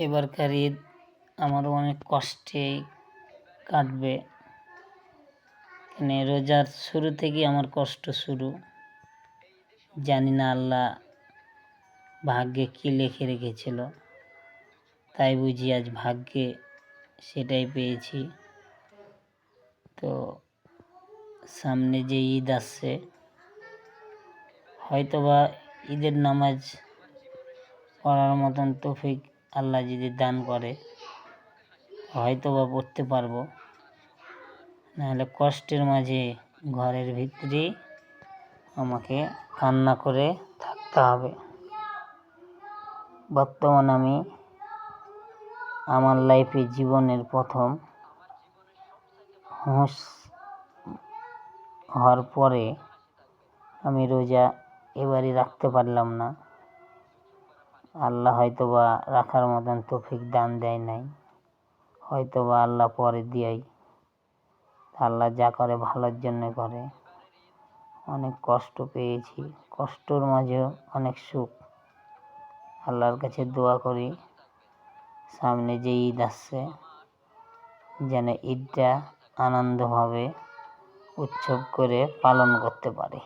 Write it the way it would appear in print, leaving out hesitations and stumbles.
এবারকার ঈদ আমার অনেক কষ্টে কাটবে, মানে রোজার শুরু থেকেই আমার কষ্ট শুরু। জানি না আল্লাহ ভাগ্যে কী লিখে রেখেছিল, তাই বুঝি আজ ভাগ্যে সেটাই পেয়েছি। তো সামনে যে ঈদ আসছে, হয়তোবা ঈদের নামাজ পড়ার মতন তৌফিক আল্লাহ যদি দান করে হয়তোবা পড়তে পারবো, নাহলে কষ্টের মাঝে ঘরের ভিতরে আমাকে কান্না করে থাকতে হবে। বর্তমান আমি আমার লাইফে জীবনের প্রথম হুঁশ হওয়ার পরে আমি রোজা এবারই রাখতে পারলাম না। আল্লাহ হয়তোবা রাখার মতন তৌফিক দান দেয় নাই, হয়তোবা আল্লাহ পরে দিয়াই। আল্লাহ যা করে ভালোর জন্য করে। অনেক কষ্ট পেয়েছি, কষ্টর মাঝেও অনেক সুখ। আল্লাহর কাছে দোয়া করি সামনে যে ঈদ আসছে যেন ঈদটা আনন্দভাবে উৎসব করে পালন করতে পারি।